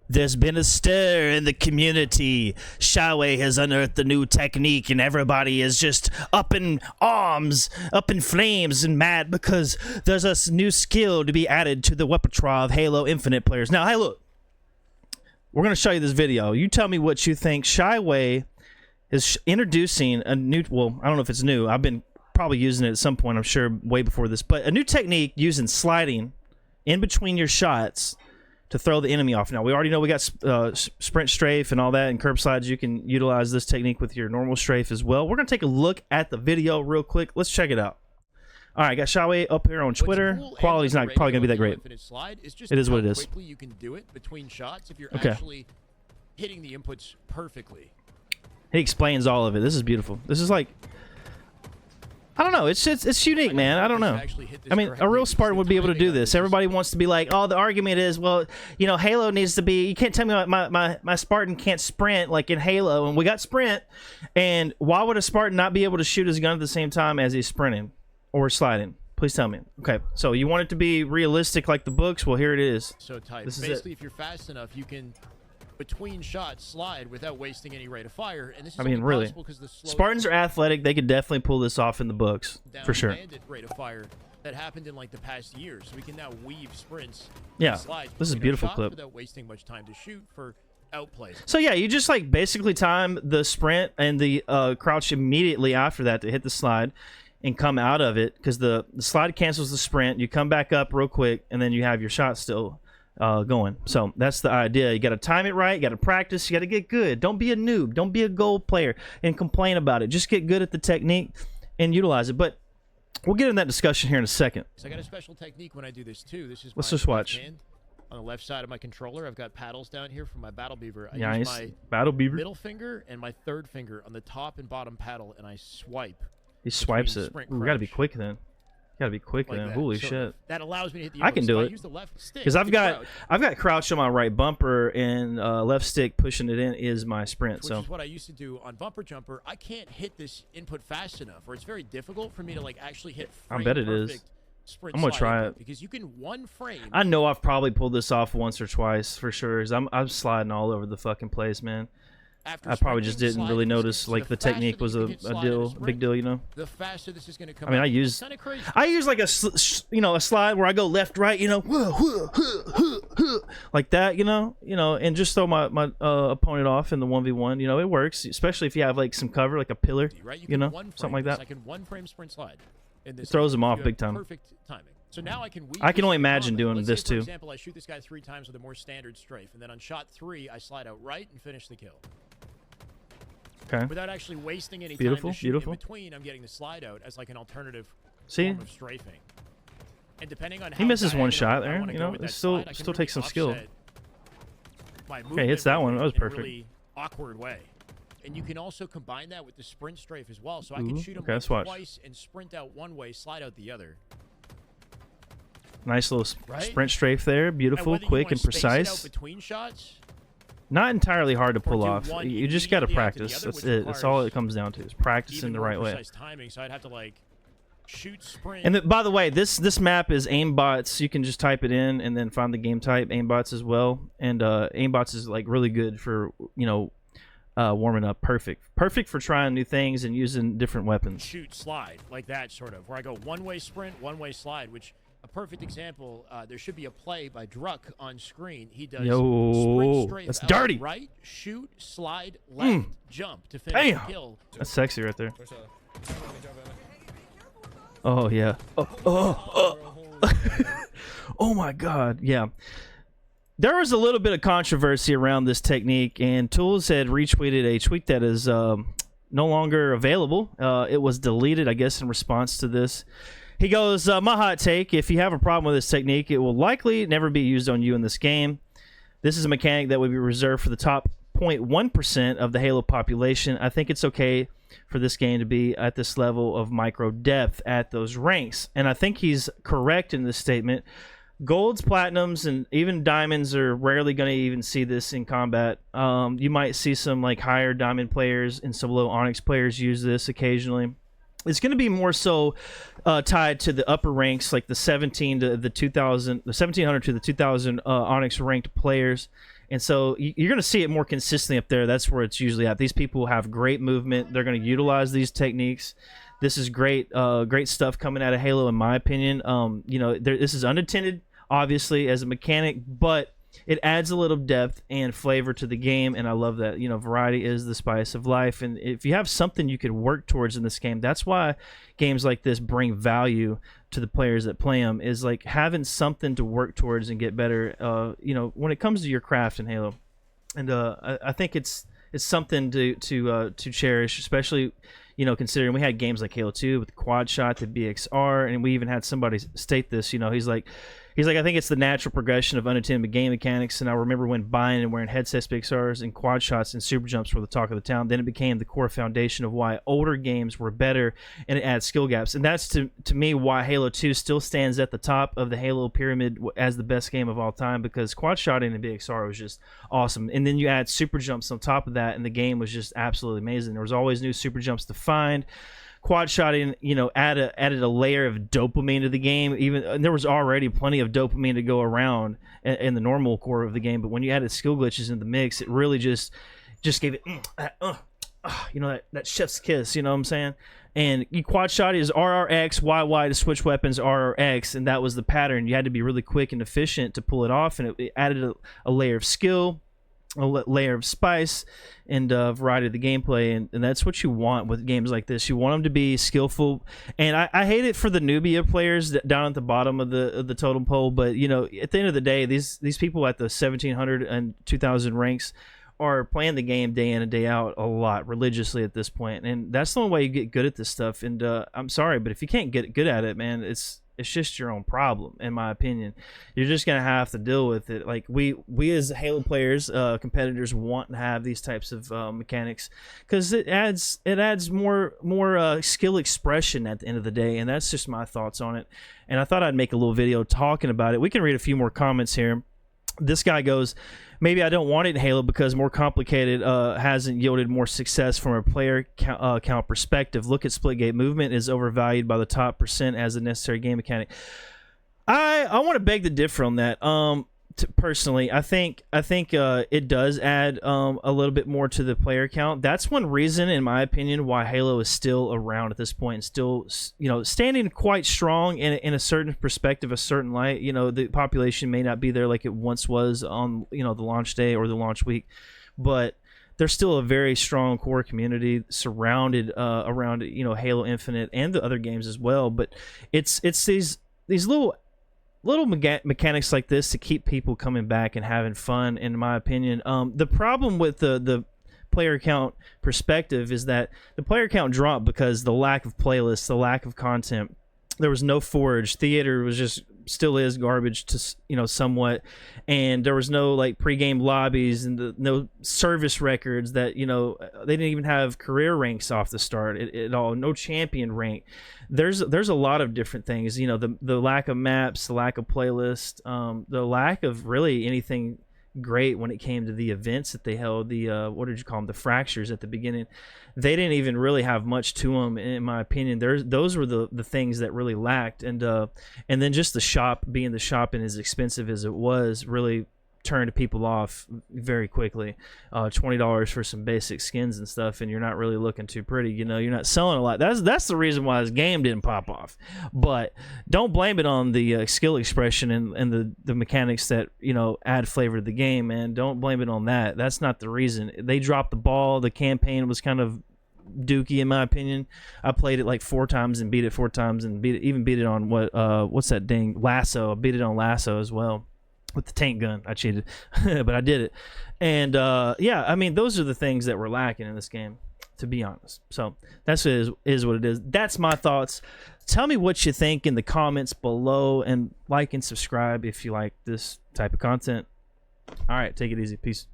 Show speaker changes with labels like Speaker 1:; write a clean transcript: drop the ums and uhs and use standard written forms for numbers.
Speaker 1: There's been a stir in the community. Shyway has unearthed a new technique, and everybody is just up in arms, up in flames, and mad because there's a new skill to be added to the repertoire of Halo Infinite players. Now, hey, look, we're going to show you this video. You tell me what you think. Shyway is introducing a new, well, I don't know if it's new. I've been probably using it at some point, I'm sure, way before this, but a new technique using sliding in between your shots to throw the enemy off. Now, we already know we got sprint strafe and all that, and curb slides. You can utilize this technique with your normal strafe as well. We're going to take a look at the video real quick. Let's check it out. All right, got Shyway up here on Twitter. Quality's not probably going to be that great. It is what it is.
Speaker 2: Quickly you can do it between shots if you're actually hitting the inputs perfectly.
Speaker 1: He explains all of it. This is beautiful. This is like, I don't know. It's unique, man. I don't know. I mean, a real Spartan would be able to do this. Everybody wants to be like, oh, the argument is, well, you know, Halo needs to be. You can't tell me my Spartan can't sprint like in Halo, and we got sprint. And why would a Spartan not be able to shoot his gun at the same time as he's sprinting or sliding? Please tell me. Okay, so you want it to be realistic like the books? Well, here it is.
Speaker 2: So tight.
Speaker 1: This is
Speaker 2: basically, if you're fast enough, you can between shots slide without wasting any rate of fire, and this is,
Speaker 1: I mean, really,
Speaker 2: the
Speaker 1: Spartans are athletic. They could definitely pull this off in the books for sure.
Speaker 2: Rate of fire that happened in like the past year, so we can now weave sprints.
Speaker 1: Yeah,
Speaker 2: slides
Speaker 1: this is a beautiful clip
Speaker 2: without wasting much time to shoot for outplays.
Speaker 1: So yeah, you just like basically time the sprint and the crouch immediately after that to hit the slide and come out of it, because the slide cancels the sprint. You come back up real quick, and then you have your shot still going. So that's the idea. You got to time it right. You got to practice. You got to get good. Don't be a noob. Don't be a gold player and complain about it. Just get good at the technique and utilize it. But we'll get in that discussion here in a second.
Speaker 2: So I got a special technique when I do this too. This is
Speaker 1: let's just watch.
Speaker 2: Hand. On the left side of my controller, I've got paddles down here for my battle beaver. I
Speaker 1: nice.
Speaker 2: use my middle finger and my third finger on the top and bottom paddle, and I swipe.
Speaker 1: He swipes it. We got to be quick then. Gotta be quick like then. Holy shit!
Speaker 2: That allows me to hit the.
Speaker 1: I can do it because I've got crouch on my right bumper, and left stick pushing it in is my sprint.
Speaker 2: Which is what I used to do on bumper jumper. I can't hit this input fast enough, or it's very difficult for me to like actually hit.
Speaker 1: I bet it is. I'm gonna try it
Speaker 2: because you can one frame.
Speaker 1: I know I've probably pulled this off once or twice for sure. I'm sliding all over the fucking place, man. I probably just didn't really notice like the technique was a big deal, you know.
Speaker 2: The faster this is going to come.
Speaker 1: I mean, I use like a slide where I go left, right, you know, like that, you know, and just throw my opponent off in the 1v1. You know, it works, especially if you have like some cover, like a pillar, you know, something like that.
Speaker 2: I can one frame sprint slide.
Speaker 1: It throws them off big time.
Speaker 2: Perfect timing. So now I can
Speaker 1: only imagine doing this too.
Speaker 2: For example, I shoot this guy 3 times with a more standard strafe, and then on shot 3, I slide out right and finish the kill.
Speaker 1: Okay.
Speaker 2: Without actually wasting any time to shoot in between, I'm getting the slide out as like an alternative form of strafing. And depending on how
Speaker 1: he misses one shot there, you know, it still takes some skill. Okay, hits that one. That was perfect.
Speaker 2: Really awkward way. And you can also combine that with the sprint strafe as well. So I can shoot him twice and sprint out one way, slide out the other.
Speaker 1: Nice little sprint strafe there. Beautiful, quick, and precise.
Speaker 2: Between shots.
Speaker 1: Not entirely hard to pull off. You just got to practice. That's it. That's all it comes down to, is practicing the right way.
Speaker 2: Timing, so I'd have to like shoot, sprint.
Speaker 1: And by the way, this map is aimbots. You can just type it in and then find the game type, aimbots as well. And aimbots is like really good for, you know, warming up. Perfect for trying new things and using different weapons.
Speaker 2: Shoot, slide like that, sort of, where I go one-way sprint, one-way slide, which. A perfect example, there should be a play by Druck on screen. He does sprint straight
Speaker 1: that's dirty.
Speaker 2: Right, shoot, slide, left, jump to finish the kill.
Speaker 1: That's sexy right there. Oh, yeah. Oh, my God. Yeah. There was a little bit of controversy around this technique, and Toolez had retweeted a tweet that is no longer available. It was deleted, I guess, in response to this. He goes, my hot take, if you have a problem with this technique, it will likely never be used on you in this game. This is a mechanic that would be reserved for the top 0.1% of the Halo population. I think it's okay for this game to be at this level of micro depth at those ranks. And I think he's correct in this statement. Golds, platinums, and even diamonds are rarely going to even see this in combat. You might see some like higher diamond players and some low onyx players use this occasionally. It's going to be more so tied to the upper ranks, like the 17 to the 2000, the 1700 to the 2000 Onyx ranked players. And so you're going to see it more consistently up there. That's where it's usually at. These people have great movement. They're going to utilize these techniques. This is great, great stuff coming out of Halo, in my opinion. You know, this is unintended, obviously, as a mechanic, but it adds a little depth and flavor to the game, and I love that. You know, variety is the spice of life, and if you have something you could work towards in this game, that's why games like this bring value to the players that play them, is like having something to work towards and get better, you know, when it comes to your craft in Halo. And I think it's something to cherish, especially, you know, considering we had games like Halo 2 with the quad shot, the BXR, and we even had somebody state this, you know, he's like, I think it's the natural progression of unintended game mechanics, and I remember when buying and wearing headsets, BXRs, and quad shots and super jumps were the talk of the town. Then it became the core foundation of why older games were better, and it adds skill gaps. And that's, to me, why Halo 2 still stands at the top of the Halo pyramid as the best game of all time, because quad shotting and BXR was just awesome. And then you add super jumps on top of that, and the game was just absolutely amazing. There was always new super jumps to find. Quad shotting, you know, added a layer of dopamine to the game. And there was already plenty of dopamine to go around in the normal core of the game, but when you added skill glitches in the mix, it really just gave it, you know, that chef's kiss. You know what I'm saying? And you quad shot is RRX, YY to switch weapons, RRX, and that was the pattern. You had to be really quick and efficient to pull it off, and it added a layer of skill, a layer of spice, and variety of the gameplay, and that's what you want with games like this. You want them to be skillful, and I hate it for the newbie players down at the bottom of the totem pole, but you know, at the end of the day, these people at the 1700 and 2000 ranks are playing the game day in and day out a lot religiously at this point, and that's the only way you get good at this stuff. And I'm sorry, but if you can't get good at it, man, it's just your own problem, in my opinion. You're just gonna have to deal with it. Like we as Halo players, competitors, want to have these types of mechanics, because it adds more skill expression at the end of the day. And that's just my thoughts on it. And I thought I'd make a little video talking about it. We can read a few more comments here. This guy goes, maybe I don't want it in Halo because more complicated hasn't yielded more success from a player count perspective. Look at Splitgate. Movement is overvalued by the top percent as a necessary game mechanic. I want to beg to differ on that. Personally, I think it does add a little bit more to the player count. That's one reason, in my opinion, why Halo is still around at this point and still, you know, standing quite strong in a certain perspective, a certain light. You know, the population may not be there like it once was on, you know, the launch day or the launch week, but there's still a very strong core community surrounded around, you know, Halo Infinite and the other games as well. But it's these little mechanics like this to keep people coming back and having fun, in my opinion. The problem with the player count perspective is that the player count dropped because the lack of playlists, the lack of content. There was no Forge. Theater was just, still is garbage to, you know, somewhat, and there was no like pregame lobbies and no service records that, you know, they didn't even have career ranks off the start at all. No champion rank. There's a lot of different things, you know, the lack of maps, the lack of playlist, the lack of really anything great when it came to the events that they held, the what did you call them, the fractures at the beginning. They didn't even really have much to them, in my opinion. Those were the things that really lacked, and then just the shop, being the shop and as expensive as it was, really turned people off very quickly. $20 for some basic skins and stuff, and you're not really looking too pretty. You know, you're not selling a lot. That's the reason why this game didn't pop off. But don't blame it on the skill expression and the mechanics that, you know, add flavor to the game, man. Don't blame it on that. That's not the reason. They dropped the ball. The campaign was kind of dookie, in my opinion. I played it like 4 times and beat it 4 times and beat it on what's that dang Lasso. I beat it on Lasso as well. With the tank gun. I cheated, but I did it. And yeah, I mean, those are the things that were lacking in this game, to be honest. So that's is what it is. That's my thoughts. Tell me what you think in the comments below, and like and subscribe if you like this type of content. All right, take it easy. Peace.